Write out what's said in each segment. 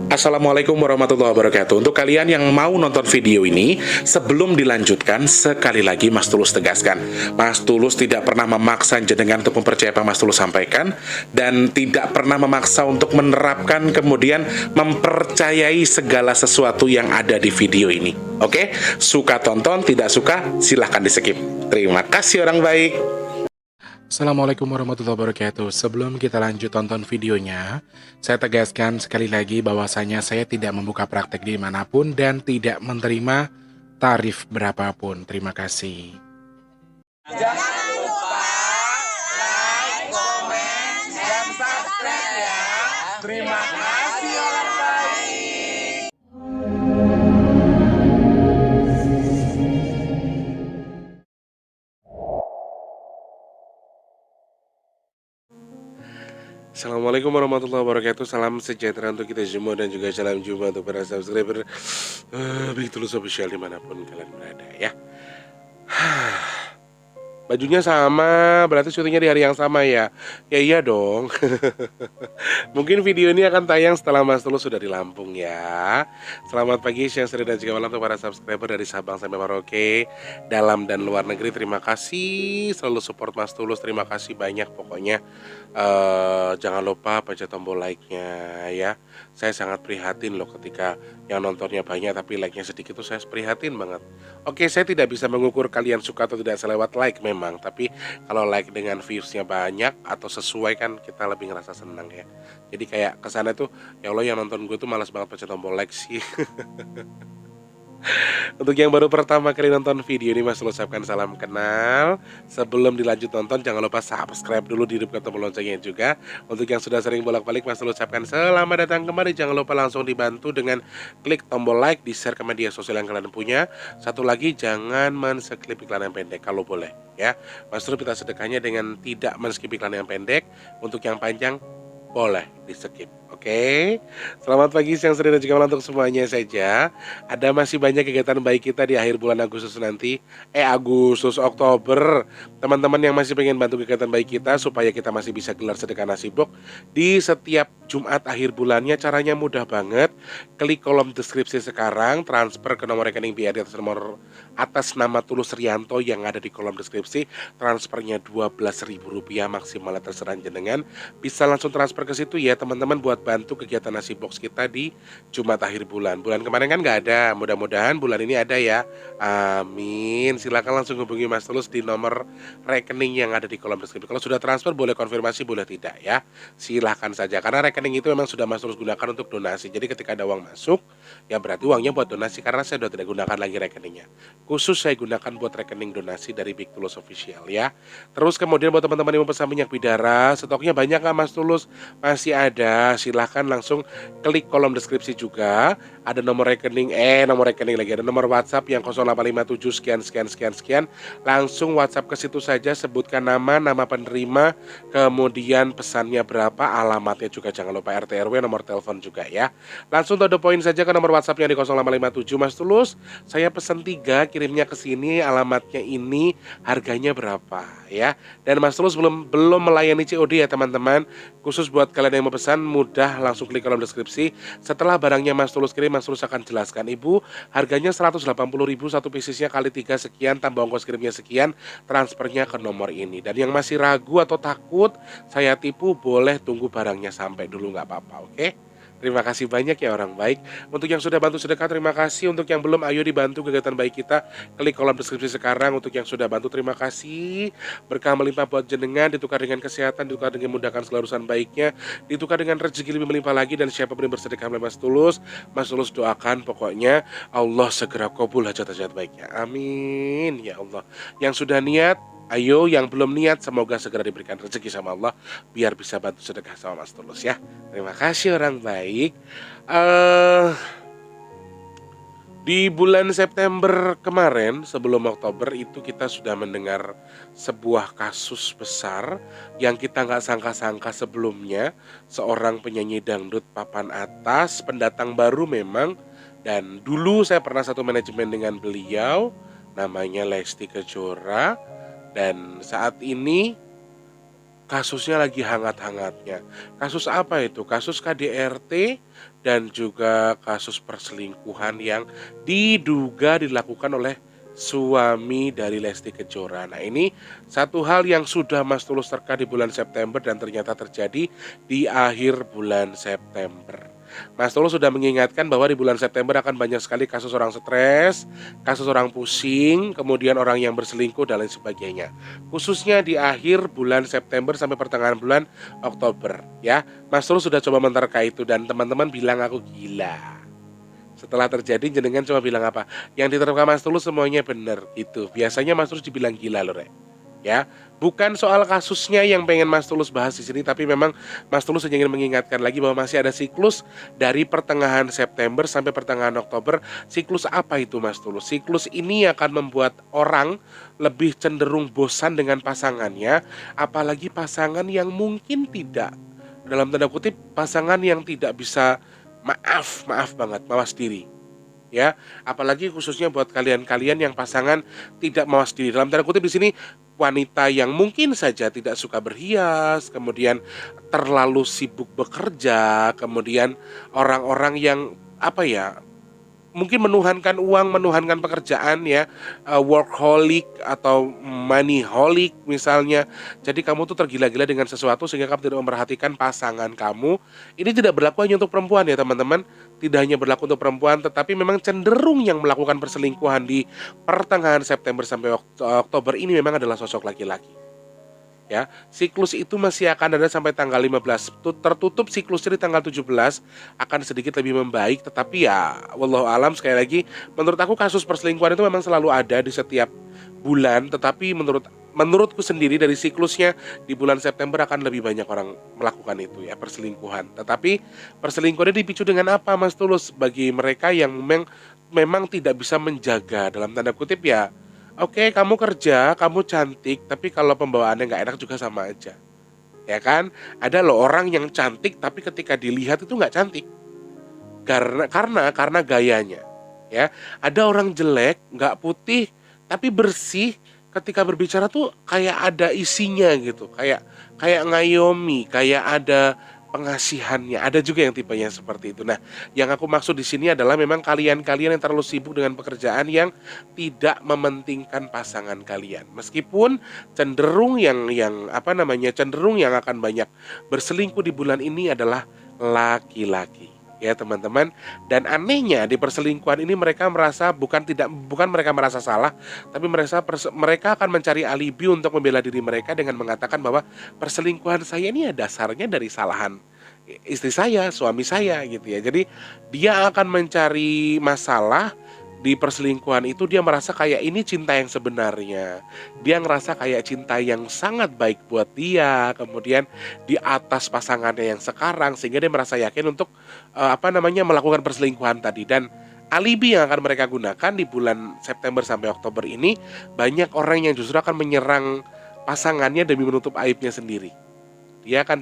Assalamualaikum warahmatullahi wabarakatuh. Untuk kalian yang mau nonton video ini, sebelum dilanjutkan, sekali lagi Mas Tulus tegaskan, Mas Tulus tidak pernah memaksa jenengan untuk mempercayai apa Mas Tulus sampaikan, dan tidak pernah memaksa untuk menerapkan kemudian mempercayai segala sesuatu yang ada di video ini. Oke? Suka tonton, tidak suka silahkan di skip. Terima kasih orang baik. Assalamualaikum warahmatullahi wabarakatuh. Sebelum kita lanjut tonton videonya, saya tegaskan sekali lagi bahwasanya saya tidak membuka praktek dimanapun dan tidak menerima tarif berapapun. Terima kasih. Jangan lupa like, komen, dan subscribe ya. Terima kasih orang baik. Assalamualaikum warahmatullahi wabarakatuh. Salam sejahtera untuk kita semua dan juga salam jumpa untuk para subscriber Big Tulus Official dimanapun kalian berada ya. Bajunya sama, berarti syutingnya di hari yang sama ya? Ya iya dong. Mungkin video ini akan tayang setelah Mas Tulus sudah di Lampung ya. Selamat pagi, siang, sore, dan juga malam untuk para subscriber dari Sabang sampai Merauke, dalam dan luar negeri. Terima kasih selalu support Mas Tulus. Terima kasih banyak pokoknya. Jangan lupa pencet tombol like-nya ya. Saya sangat prihatin loh ketika yang nontonnya banyak tapi like-nya sedikit tuh saya prihatin banget. Oke, saya tidak bisa mengukur kalian suka atau tidak selewat like memang, tapi kalau like dengan views-nya banyak atau sesuai kan kita lebih ngerasa senang ya. Jadi kayak kesana tuh, ya Allah yang nonton gue tuh malas banget pencet tombol like sih. Untuk yang baru pertama kali nonton video ini, Mas Tulus ucapkan salam kenal. Sebelum dilanjut nonton, jangan lupa subscribe dulu, dihidupkan tombol loncengnya juga. Untuk yang sudah sering bolak-balik, Mas Tulus ucapkan selamat datang kembali. Jangan lupa langsung dibantu dengan klik tombol like, di-share ke media sosial yang kalian punya. Satu lagi, jangan men-skip iklan yang pendek kalau boleh ya. Mas Tulus minta sedekahnya dengan tidak men-skip iklan yang pendek. Untuk yang panjang, boleh di-skip. Oke, selamat pagi, siang, sore, dan juga malam untuk semuanya saja. Ada masih banyak kegiatan baik kita di akhir bulan Agustus nanti. Agustus, Oktober. Teman-teman yang masih pengen bantu kegiatan baik kita supaya kita masih bisa gelar sedekah nasi bok di setiap Jumat akhir bulannya, caranya mudah banget. Klik kolom deskripsi sekarang, transfer ke nomor rekening BRI atas nama Tulus Rianto yang ada di kolom deskripsi. Transfernya Rp12.000, maksimalnya terserah jenengan. Bisa langsung transfer ke situ ya teman-teman, buat bantu kegiatan nasi box kita di Jumat akhir bulan. Bulan kemarin kan nggak ada, mudah-mudahan bulan ini ada ya. Amin. Silakan langsung hubungi Mas Tulus di nomor rekening yang ada di kolom deskripsi. Kalau sudah transfer boleh konfirmasi, boleh tidak ya. Silahkan saja, karena rekening itu memang sudah Mas Tulus gunakan untuk donasi. Jadi ketika ada uang masuk, ya berarti uangnya buat donasi, karena saya sudah tidak gunakan lagi rekeningnya. Khusus saya gunakan buat rekening donasi dari Big Tulus Official ya. Terus kemudian buat teman-teman yang mau pesan minyak bidara, stoknya banyak nggak Mas Tulus? Masih ada. Silahkan langsung klik kolom deskripsi juga. Ada nomor rekening, ada nomor WhatsApp yang 0857 sekian sekian sekian sekian. Langsung WhatsApp ke situ saja, sebutkan nama penerima, kemudian pesannya berapa, alamatnya juga jangan lupa RT RW, nomor telepon juga ya. Langsung to the point saja ke nomor WhatsApp yang di 0857, Mas Tulus, saya pesan 3, kirimnya ke sini, alamatnya ini, harganya berapa ya. Dan Mas Tulus belum melayani COD ya teman-teman. Khusus buat kalian yang mau pesan, mudah, langsung klik kolom deskripsi. Setelah barangnya Mas Tulus kirim, Mas Tulus akan jelaskan, Ibu, harganya 180.000 satu piecesnya kali 3 sekian, tambah ongkos kirimnya sekian, transfernya ke nomor ini. Dan yang masih ragu atau takut saya tipu, boleh tunggu barangnya sampai dulu, nggak apa-apa, oke? Terima kasih banyak ya orang baik. Untuk yang sudah bantu sedekah, terima kasih. Untuk yang belum, ayo dibantu kegiatan baik kita. Klik kolom deskripsi sekarang. Untuk yang sudah bantu, terima kasih. Berkah melimpah buat jenengan, ditukar dengan kesehatan, ditukar dengan mudahkan segala urusan baiknya, ditukar dengan rezeki lebih melimpah lagi. Dan siapa pun yang bersedekah melalui Mas Tulus doakan pokoknya Allah segera kabul hajat-hajat baiknya. Amin ya Allah. Yang sudah niat, ayo, yang belum niat semoga segera diberikan rezeki sama Allah biar bisa bantu sedekah sama Mas Tulus ya. Terima kasih orang baik. Di bulan September kemarin sebelum Oktober itu kita sudah mendengar sebuah kasus besar yang kita nggak sangka-sangka sebelumnya. Seorang penyanyi dangdut papan atas, pendatang baru memang, dan dulu saya pernah satu manajemen dengan beliau, namanya Lesti Kejora. Dan saat ini kasusnya lagi hangat-hangatnya. Kasus apa itu? Kasus KDRT dan juga kasus perselingkuhan yang diduga dilakukan oleh suami dari Lesti Kejora. Nah, ini satu hal yang sudah Mas Tulus terka di bulan September dan ternyata terjadi di akhir bulan September. Mas Tulus sudah mengingatkan bahwa di bulan September akan banyak sekali kasus orang stres, kasus orang pusing, kemudian orang yang berselingkuh dan lain sebagainya. Khususnya di akhir bulan September sampai pertengahan bulan Oktober, ya. Mas Tulus sudah coba menerka itu dan teman-teman bilang aku gila. Setelah terjadi jenengan cuma bilang apa? Yang diterka Mas Tulus semuanya benar gitu. Biasanya Mas Tulus dibilang gila loh, Rek. Ya, bukan soal kasusnya yang pengen Mas Tulus bahas di sini, tapi memang Mas Tulus ingin mengingatkan lagi bahwa masih ada siklus dari pertengahan September sampai pertengahan Oktober. Siklus apa itu Mas Tulus? Siklus ini akan membuat orang lebih cenderung bosan dengan pasangannya, apalagi pasangan yang mungkin tidak, dalam tanda kutip, pasangan yang tidak bisa maaf banget, mawas diri. Ya, apalagi khususnya buat kalian-kalian yang pasangan tidak mawas diri. Dalam tanda kutip di sini wanita yang mungkin saja tidak suka berhias, kemudian terlalu sibuk bekerja, kemudian orang-orang yang apa ya, mungkin menuhankan uang, menuhankan pekerjaan ya, workaholic atau moneyholic misalnya. Jadi kamu tuh tergila-gila dengan sesuatu sehingga kamu tidak memperhatikan pasangan kamu. Ini tidak berlaku hanya untuk perempuan ya teman-teman. Tidak hanya berlaku untuk perempuan, tetapi memang cenderung yang melakukan perselingkuhan di pertengahan September sampai Oktober ini memang adalah sosok laki-laki. Ya, siklus itu masih akan ada sampai tanggal 15. Tertutup siklusnya di tanggal 17 akan sedikit lebih membaik, tetapi ya wallahu alam, sekali lagi menurut aku kasus perselingkuhan itu memang selalu ada di setiap bulan, tetapi menurutku sendiri dari siklusnya di bulan September akan lebih banyak orang melakukan itu ya, perselingkuhan. Tetapi perselingkuhannya dipicu dengan apa Mas Tulus? Bagi mereka yang memang tidak bisa menjaga dalam tanda kutip ya. Oke, kamu kerja, kamu cantik, tapi kalau pembawaannya nggak enak juga sama aja. Ya kan? Ada loh orang yang cantik, tapi ketika dilihat itu nggak cantik. Karena gayanya. Ya, ada orang jelek, nggak putih, tapi bersih. Ketika berbicara tuh kayak ada isinya gitu, kayak ngayomi, kayak ada pengasihannya. Ada juga yang tipenya seperti itu. Nah, yang aku maksud di sini adalah memang kalian-kalian yang terlalu sibuk dengan pekerjaan yang tidak mementingkan pasangan kalian. Meskipun cenderung cenderung yang akan banyak berselingkuh di bulan ini adalah laki-laki. Ya teman-teman, dan anehnya di perselingkuhan ini mereka merasa bukan mereka merasa salah, tapi mereka akan mencari alibi untuk membela diri mereka dengan mengatakan bahwa perselingkuhan saya ini ya dasarnya dari kesalahan istri saya, suami saya gitu ya. Jadi dia akan mencari masalah di perselingkuhan itu. Dia merasa kayak ini cinta yang sebenarnya. Dia ngerasa kayak cinta yang sangat baik buat dia, kemudian di atas pasangannya yang sekarang, sehingga dia merasa yakin untuk melakukan perselingkuhan tadi. Dan alibi yang akan mereka gunakan di bulan September sampai Oktober ini, banyak orang yang justru akan menyerang pasangannya demi menutup aibnya sendiri. Dia akan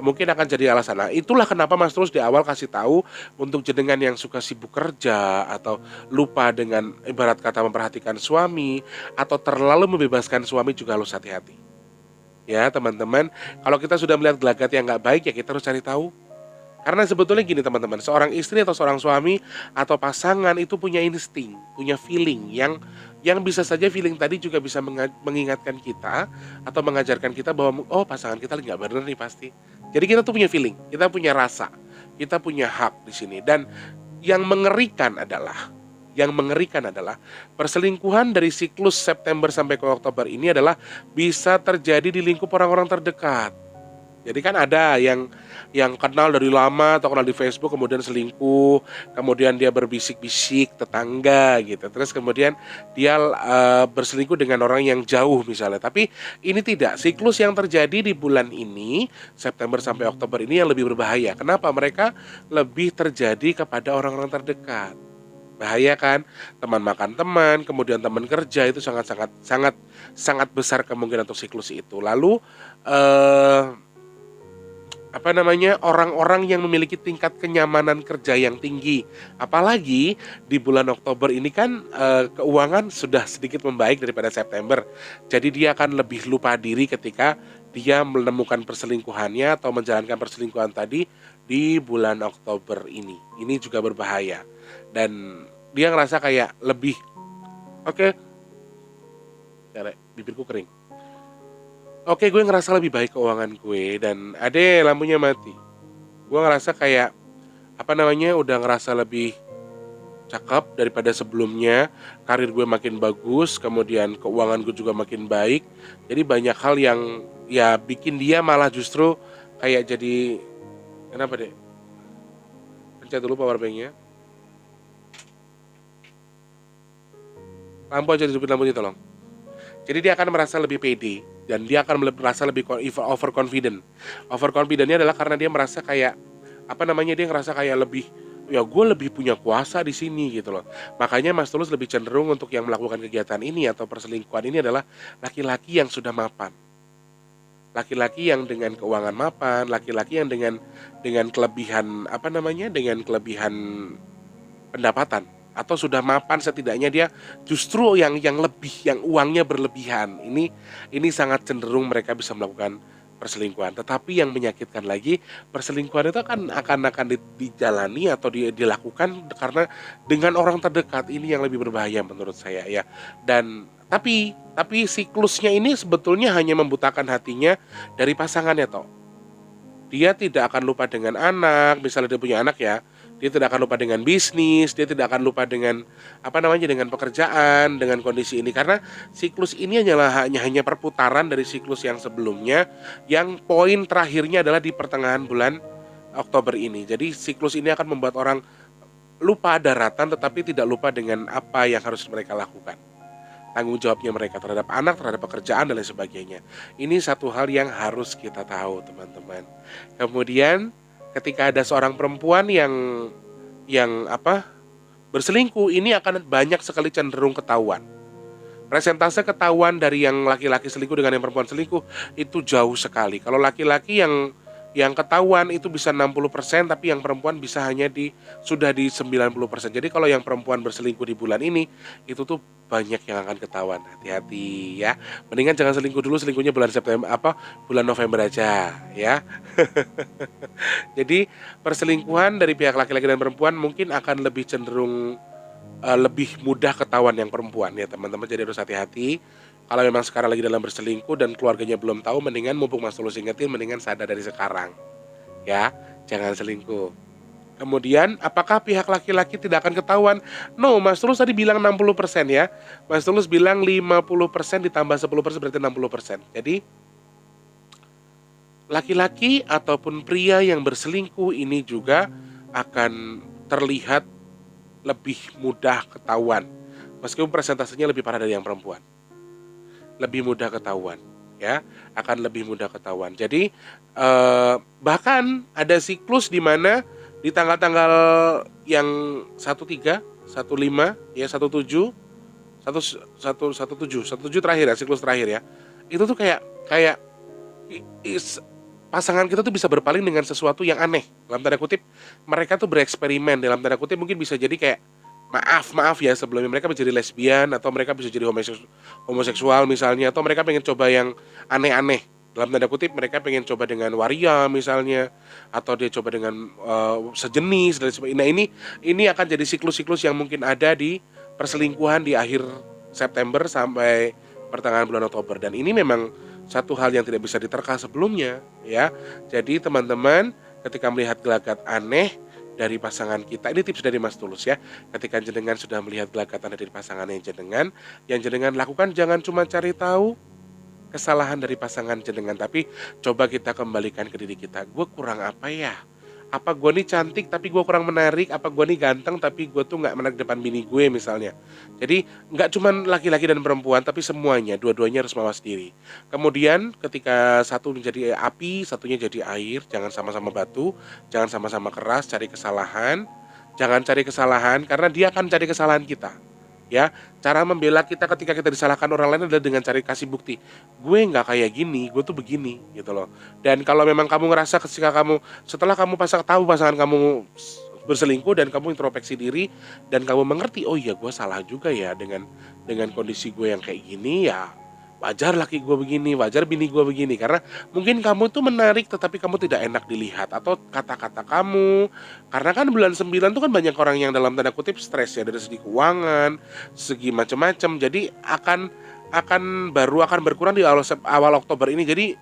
mungkin akan jadi alasan. Nah, itulah kenapa Mas Tulus di awal kasih tahu untuk jenengan yang suka sibuk kerja atau lupa dengan ibarat kata memperhatikan suami atau terlalu membebaskan suami juga harus hati-hati. Ya teman-teman, kalau kita sudah melihat gelagat yang nggak baik ya kita harus cari tahu. Karena sebetulnya gini teman-teman, seorang istri atau seorang suami atau pasangan itu punya insting, punya feeling yang bisa saja feeling tadi juga bisa mengingatkan kita atau mengajarkan kita bahwa oh pasangan kita nggak benar nih pasti. Jadi kita tuh punya feeling, kita punya rasa, kita punya hak di sini. Dan yang mengerikan adalah perselingkuhan dari siklus September sampai ke Oktober ini adalah bisa terjadi di lingkup orang-orang terdekat. Jadi kan ada yang kenal dari lama atau kenal di Facebook kemudian selingkuh, kemudian dia berbisik-bisik tetangga gitu. Terus kemudian dia berselingkuh dengan orang yang jauh misalnya. Tapi ini tidak, siklus yang terjadi di bulan ini September sampai Oktober ini yang lebih berbahaya. Kenapa? Mereka lebih terjadi kepada orang-orang terdekat. Bahaya kan? Teman makan teman, kemudian teman kerja, itu sangat besar kemungkinan untuk siklus itu. Lalu orang-orang yang memiliki tingkat kenyamanan kerja yang tinggi, apalagi di bulan Oktober ini kan keuangan sudah sedikit membaik daripada September, jadi dia akan lebih lupa diri ketika dia menemukan perselingkuhannya atau menjalankan perselingkuhan tadi di bulan Oktober ini. Ini juga berbahaya. Dan dia ngerasa kayak lebih, oke, bibirku kering. Oke, gue ngerasa lebih baik keuangan gue dan ade lampunya mati. Gue ngerasa kayak udah ngerasa lebih cakep daripada sebelumnya, karir gue makin bagus, kemudian keuangan gue juga makin baik. Jadi banyak hal yang ya bikin dia malah justru kayak jadi, kenapa deh? Pencet dulu power banknya. Lampu aja dihidupin lampunya tolong. Jadi dia akan merasa lebih pede dan dia akan merasa lebih overconfident. Overconfidentnya adalah karena dia merasa kayak dia ngerasa kayak lebih, ya gue lebih punya kuasa di sini gitu loh. Makanya Mas Tulus lebih cenderung untuk yang melakukan kegiatan ini atau perselingkuhan ini adalah laki-laki yang sudah mapan. Laki-laki yang dengan keuangan mapan, laki-laki yang dengan kelebihan dengan kelebihan pendapatan atau sudah mapan, setidaknya dia justru yang lebih, yang uangnya berlebihan. Ini sangat cenderung mereka bisa melakukan perselingkuhan. Tetapi yang menyakitkan lagi, perselingkuhan itu akan dijalani atau dilakukan karena dengan orang terdekat. Ini yang lebih berbahaya menurut saya ya. Dan tapi siklusnya ini sebetulnya hanya membutakan hatinya dari pasangannya toh. Dia tidak akan lupa dengan anak, misalnya dia punya anak ya. Dia tidak akan lupa dengan bisnis, dia tidak akan lupa dengan dengan pekerjaan, dengan kondisi ini, karena siklus ini hanya perputaran dari siklus yang sebelumnya, yang poin terakhirnya adalah di pertengahan bulan Oktober ini. Jadi siklus ini akan membuat orang lupa daratan tetapi tidak lupa dengan apa yang harus mereka lakukan. Tanggung jawabnya mereka terhadap anak, terhadap pekerjaan dan lain sebagainya. Ini satu hal yang harus kita tahu, teman-teman. Kemudian ketika ada seorang perempuan yang berselingkuh, ini akan banyak sekali cenderung ketahuan. Persentase ketahuan dari yang laki-laki selingkuh dengan yang perempuan selingkuh itu jauh sekali. Kalau laki-laki yang ketahuan itu bisa 60%, tapi yang perempuan bisa sudah di 90%. Jadi kalau yang perempuan berselingkuh di bulan ini, itu tuh banyak yang akan ketahuan. Hati-hati ya. Mendingan jangan selingkuh dulu, selingkuhnya bulan bulan November aja ya. Jadi perselingkuhan dari pihak laki-laki dan perempuan mungkin akan lebih cenderung lebih mudah ketahuan yang perempuan ya teman-teman. Jadi harus hati-hati. Kalau memang sekarang lagi dalam berselingkuh dan keluarganya belum tahu, mendingan mumpung Mas Tulus ingetin, mendingan sadar dari sekarang. Ya, jangan selingkuh. Kemudian, apakah pihak laki-laki tidak akan ketahuan? No, Mas Tulus tadi bilang 60% ya. Mas Tulus bilang 50% ditambah 10% berarti 60%. Jadi, laki-laki ataupun pria yang berselingkuh ini juga akan terlihat lebih mudah ketahuan. Meskipun persentasenya lebih parah dari yang perempuan. Lebih mudah ketahuan ya, akan lebih mudah ketahuan. Jadi bahkan ada siklus di mana di tanggal-tanggal yang 13, 15 ya, 17 17 terakhir ya, siklus terakhir ya. Itu tuh kayak pasangan kita tuh bisa berpaling dengan sesuatu yang aneh. Dalam tanda kutip, mereka tuh bereksperimen, dalam tanda kutip mungkin bisa jadi kayak maaf ya, sebelumnya mereka menjadi lesbian atau mereka bisa jadi homoseksual misalnya, atau mereka pengen coba yang aneh-aneh. Dalam tanda kutip mereka pengen coba dengan waria misalnya, atau dia coba dengan sejenis dan sebagainya. Nah ini akan jadi siklus-siklus yang mungkin ada di perselingkuhan di akhir September sampai pertengahan bulan Oktober, dan ini memang satu hal yang tidak bisa diterka sebelumnya ya. Jadi teman-teman, ketika melihat gelagat aneh dari pasangan kita, ini tips dari Mas Tulus ya. Ketika jenengan sudah melihat gelagat aneh dari pasangan yang jenengan lakukan, jangan cuma cari tahu kesalahan dari pasangan jenengan, tapi coba kita kembalikan ke diri kita. Gue kurang apa ya? Apa gue nih cantik tapi gue kurang menarik? Apa gue nih ganteng tapi gue tuh gak menarik depan bini gue misalnya? Jadi gak cuma laki-laki dan perempuan, tapi semuanya, dua-duanya harus mawas diri. Kemudian ketika satu menjadi api, satunya jadi air, jangan sama-sama batu, jangan sama-sama keras, cari kesalahan. Jangan cari kesalahan karena dia akan cari kesalahan kita. Ya, cara membela kita ketika kita disalahkan orang lain adalah dengan cari kasih bukti. Gue nggak kayak gini, gue tuh begini, gitu loh. Dan kalau memang kamu ngerasa setelah kamu tahu pasangan kamu berselingkuh dan kamu introspeksi diri dan kamu mengerti, oh iya gue salah juga ya dengan kondisi gue yang kayak gini ya. wajar laki gue begini, wajar bini gue begini. Karena mungkin kamu tuh menarik tetapi kamu tidak enak dilihat. Atau kata-kata kamu. Karena kan bulan 9 tuh kan banyak orang yang dalam tanda kutip stres ya. Dari segi keuangan, segi macam-macam. Jadi akan berkurang di awal Oktober ini. Jadi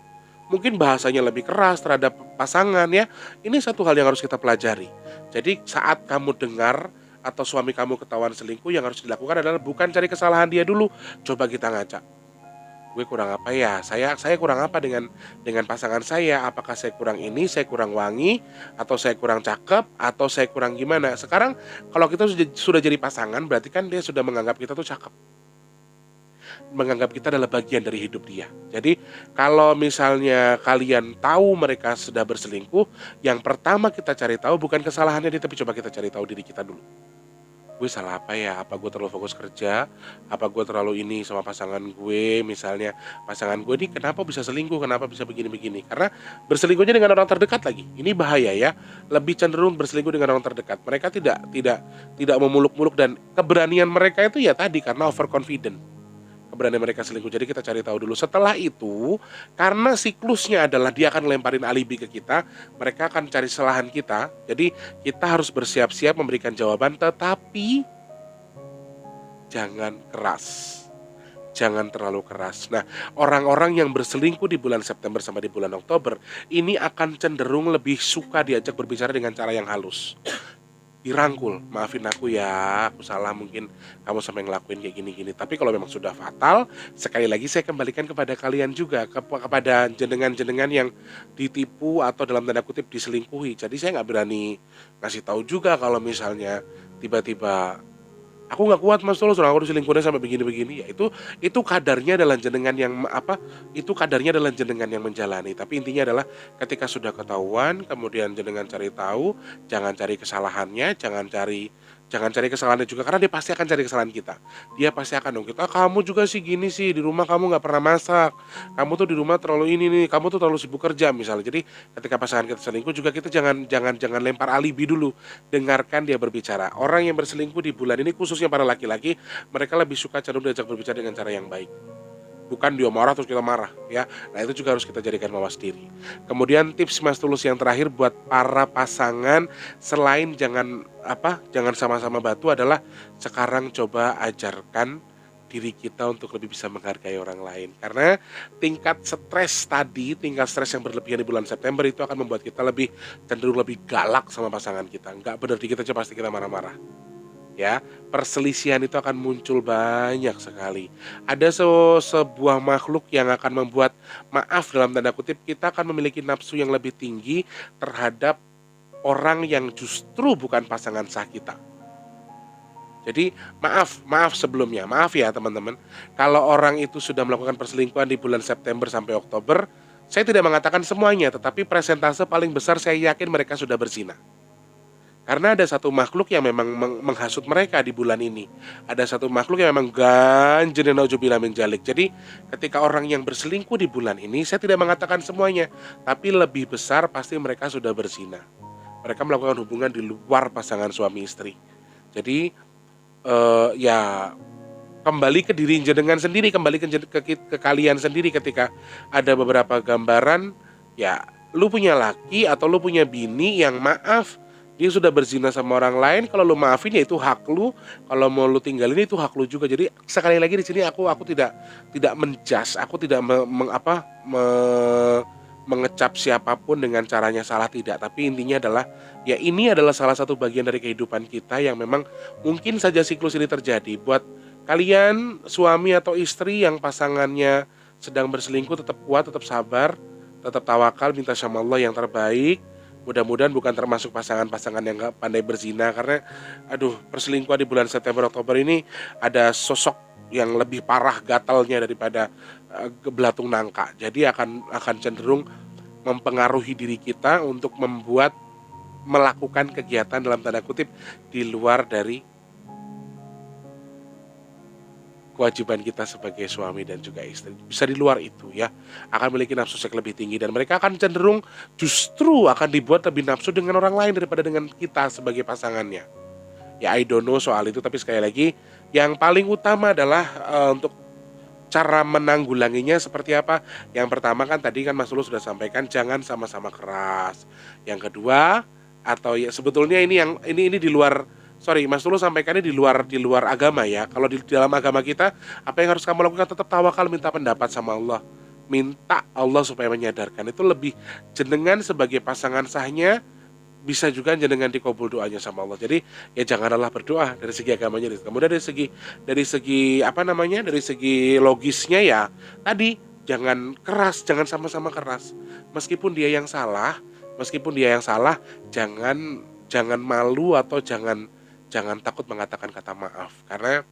mungkin bahasanya lebih keras terhadap pasangan ya. Ini satu hal yang harus kita pelajari. Jadi saat kamu dengar atau suami kamu ketahuan selingkuh, yang harus dilakukan adalah bukan cari kesalahan dia dulu. Coba kita ngaca, gue kurang apa ya, saya kurang apa dengan pasangan saya, apakah saya kurang ini, saya kurang wangi, atau saya kurang cakep, atau saya kurang gimana. Sekarang kalau kita sudah jadi pasangan, berarti kan dia sudah menganggap kita tuh cakep, menganggap kita adalah bagian dari hidup dia. Jadi kalau misalnya kalian tahu mereka sudah berselingkuh, yang pertama kita cari tahu bukan kesalahannya dia, tapi coba kita cari tahu diri kita dulu. Gue salah apa ya? Apa gue terlalu fokus kerja? Apa gue terlalu ini sama pasangan gue? Misalnya pasangan gue ini kenapa bisa selingkuh? Kenapa bisa begini-begini? Karena berselingkuhnya dengan orang terdekat lagi. Ini bahaya ya. Lebih cenderung berselingkuh dengan orang terdekat. Mereka tidak memuluk-muluk, dan keberanian mereka itu ya tadi karena overconfident. Keberanian mereka selingkuh. Jadi kita cari tahu dulu. Setelah itu, karena siklusnya adalah dia akan lemparin alibi ke kita, mereka akan cari kesalahan kita. Jadi kita harus bersiap-siap memberikan jawaban, tetapi jangan keras. Jangan terlalu keras. Nah, orang-orang yang berselingkuh di bulan September sama di bulan Oktober, ini akan cenderung lebih suka diajak berbicara dengan cara yang halus. Dirangkul, maafin aku ya, aku salah, mungkin kamu sampai ngelakuin kayak gini-gini. Tapi kalau memang sudah fatal, sekali lagi saya kembalikan kepada kalian juga, kepada jenengan-jenengan yang ditipu atau dalam tanda kutip diselingkuhi. Jadi saya nggak berani ngasih tahu juga kalau misalnya tiba-tiba aku nggak kuat mas, tolong aku diselingkuhin sampai begini-begini. Ya itu kadarnya adalah jenengan yang itu kadarnya adalah jenengan yang menjalani. Tapi intinya adalah ketika sudah ketahuan, kemudian jenengan cari tahu, jangan cari kesalahannya, jangan cari kesalahannya juga, karena dia pasti akan cari kesalahan kita. Dia pasti akan nunggu, kamu juga sih gini sih, di rumah kamu nggak pernah masak, kamu tuh di rumah terlalu ini nih, kamu tuh terlalu sibuk kerja misalnya. Jadi ketika pasangan kita selingkuh juga kita jangan lempar alibi dulu. Dengarkan dia berbicara. Orang yang berselingkuh di bulan ini khususnya para laki-laki, mereka lebih suka cenderung diajak berbicara dengan cara yang baik. Bukan dia marah terus kita marah ya. Nah itu juga harus kita jadikan mawas diri. Kemudian tips Mas Tulus yang terakhir buat para pasangan, selain jangan sama-sama batu, adalah sekarang coba ajarkan diri kita untuk lebih bisa menghargai orang lain. Karena tingkat stres yang berlebihan di bulan September itu akan membuat kita lebih cenderung lebih galak sama pasangan kita. Nggak benar, dikit aja pasti kita marah-marah. Ya, perselisihan itu akan muncul banyak sekali. Ada sebuah makhluk yang akan membuat, maaf dalam tanda kutip, kita akan memiliki nafsu yang lebih tinggi terhadap orang yang justru bukan pasangan sah kita. Jadi maaf sebelumnya, maaf ya teman-teman. Kalau orang itu sudah melakukan perselingkuhan di bulan September sampai Oktober, saya tidak mengatakan semuanya, tetapi persentase paling besar saya yakin mereka sudah berzina. Karena ada satu makhluk yang memang menghasut mereka di bulan ini. Ada satu makhluk yang memang ganjen nauzubillah min dzalik. Jadi ketika orang yang berselingkuh di bulan ini, saya tidak mengatakan semuanya, tapi lebih besar pasti mereka sudah berzina. Mereka melakukan hubungan di luar pasangan suami istri. Jadi ya kembali ke diri jenengan sendiri, kembali ke kalian sendiri. Ketika ada beberapa gambaran, ya lu punya laki atau lu punya bini yang maaf, dia sudah berzina sama orang lain, kalau lu maafin ya itu hak lu, kalau mau lu tinggalin itu hak lu juga. Jadi sekali lagi di sini aku tidak menjudge, aku tidak mengecap siapapun dengan caranya salah, tidak. Tapi intinya adalah ya ini adalah salah satu bagian dari kehidupan kita yang memang mungkin saja siklus ini terjadi. Buat kalian suami atau istri yang pasangannya sedang berselingkuh, tetap kuat, tetap sabar, tetap tawakal, minta sama Allah yang terbaik. Mudah-mudahan bukan termasuk pasangan-pasangan yang gak pandai berzina. Karena perselingkuhan di bulan September Oktober ini ada sosok yang lebih parah gatalnya daripada belatung nangka. Jadi akan cenderung mempengaruhi diri kita untuk melakukan kegiatan dalam tanda kutip di luar dari kewajiban kita sebagai suami dan juga istri. Bisa di luar itu ya, akan memiliki nafsu seks lebih tinggi, dan mereka akan cenderung justru akan dibuat lebih nafsu dengan orang lain daripada dengan kita sebagai pasangannya. Ya I don't know soal itu, tapi sekali lagi yang paling utama adalah untuk cara menanggulanginya seperti apa? Yang pertama kan tadi kan Mas Lulu sudah sampaikan jangan sama-sama keras. Yang kedua atau ya sebetulnya ini yang ini di luar, sorry Mas Lulu sampaikannya di luar agama ya. Kalau di dalam agama kita apa yang harus kamu lakukan? Tetap tawakal, minta pendapat sama Allah. Minta Allah supaya menyadarkan. Itu lebih jenengan sebagai pasangan sahnya bisa juga jenengan dikabul doanya sama Allah. Jadi ya janganlah berdoa dari segi agamanya. Kemudian dari segi apa namanya? Dari segi logisnya ya tadi jangan keras, jangan sama-sama keras. Meskipun dia yang salah, meskipun dia yang salah, jangan jangan malu atau jangan takut mengatakan kata maaf. Karena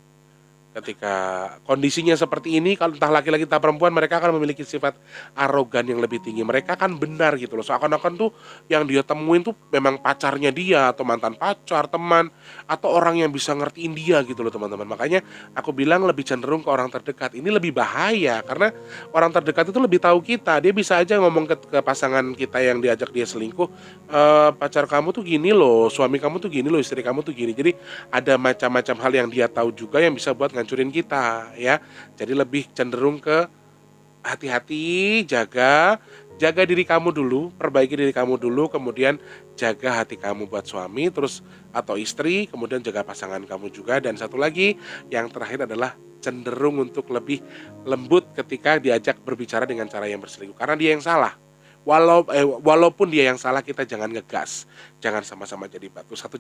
ketika kondisinya seperti ini, kalau entah laki-laki entah perempuan, mereka akan memiliki sifat arogan yang lebih tinggi. Mereka kan benar gitu loh. Seakan-akan tuh yang dia temuin tuh memang pacarnya dia atau mantan pacar, teman, atau orang yang bisa ngertiin dia gitu loh teman-teman. Makanya aku bilang lebih cenderung ke orang terdekat. Ini lebih bahaya karena orang terdekat itu lebih tahu kita. Dia bisa aja ngomong ke pasangan kita yang diajak dia selingkuh, pacar kamu tuh gini loh, suami kamu tuh gini loh, istri kamu tuh gini. Jadi ada macam-macam hal yang dia tahu juga yang bisa buat ngancurin kita ya. Jadi lebih cenderung ke hati-hati, jaga diri kamu dulu, perbaiki diri kamu dulu, kemudian jaga hati kamu buat suami, terus atau istri, kemudian jaga pasangan kamu juga. Dan satu lagi, yang terakhir adalah cenderung untuk lebih lembut ketika diajak berbicara dengan cara yang berselingkuh, karena dia yang salah. Walaupun dia yang salah, kita jangan ngegas, jangan sama-sama jadi batu, satu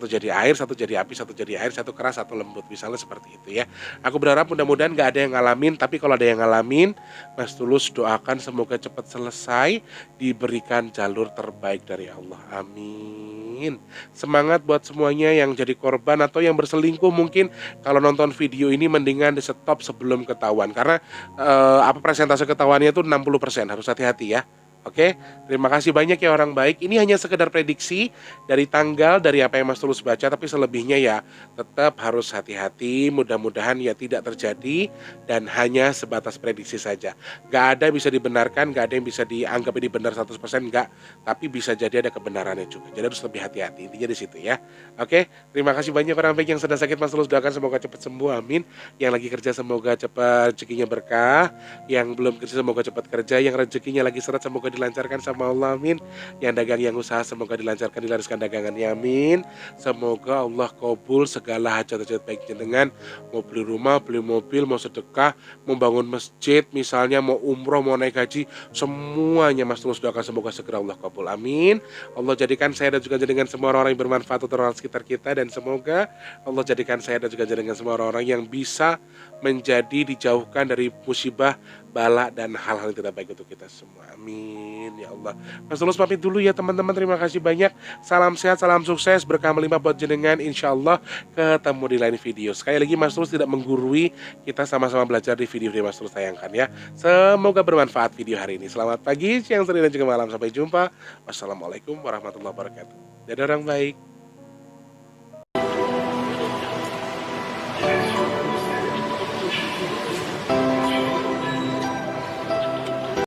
jadi air, satu jadi api, satu jadi air, satu keras, satu lembut, misalnya seperti itu ya. Aku berharap mudah-mudahan gak ada yang ngalamin, tapi kalau ada yang ngalamin, Mas Tulus doakan semoga cepat selesai, diberikan jalur terbaik dari Allah, amin. Semangat buat semuanya yang jadi korban atau yang berselingkuh. Mungkin kalau nonton video ini mendingan di stop sebelum ketahuan, karena apa presentase ketahuannya itu 60%, harus hati-hati ya. Oke, terima kasih banyak ya orang baik. Ini hanya sekedar prediksi dari tanggal, dari apa yang Mas Tulus baca, tapi selebihnya ya tetap harus hati-hati. Mudah-mudahan ya tidak terjadi dan hanya sebatas prediksi saja. Gak ada bisa dibenarkan, gak ada yang bisa dianggap ini benar 100%, enggak. Tapi bisa jadi ada kebenarannya juga. Jadi harus lebih hati-hati, intinya di situ ya. Oke, terima kasih banyak orang baik. Yang sedang sakit Mas Tulus doakan semoga cepat sembuh, amin. Yang lagi kerja semoga cepat rezekinya berkah. Yang belum kerja semoga cepat kerja. Yang rezekinya lagi seret semoga dilancarkan sama Allah, amin. Yang dagang yang usaha semoga dilancarkan, dilariskan dagangannya, amin. Semoga Allah kabul segala hajat-hajat baik jenengan. Mau beli rumah, beli mobil, mau sedekah, mau bangun masjid, misalnya mau umroh, mau naik haji, semuanya Mas Tulus doakan semoga segera Allah kabul, amin. Allah jadikan saya dan juga jadikan semua orang yang bermanfaat untuk orang sekitar kita, dan semoga Allah jadikan saya dan juga jadikan semua orang yang bisa menjadi dijauhkan dari musibah, bala, dan hal-hal yang tidak baik untuk kita semua, amin ya Allah. Mas Tulus pamit dulu ya teman-teman, terima kasih banyak. Salam sehat, salam sukses, berkah melimpah buat jenengan. Insya Allah ketemu di lain video. Sekali lagi Mas Tulus tidak menggurui, kita sama-sama belajar di video yang Mas Tulus tayangkan ya. Semoga bermanfaat video hari ini. Selamat pagi, siang, sore, dan juga malam. Sampai jumpa. Wassalamualaikum warahmatullahi wabarakatuh. Dadah orang baik.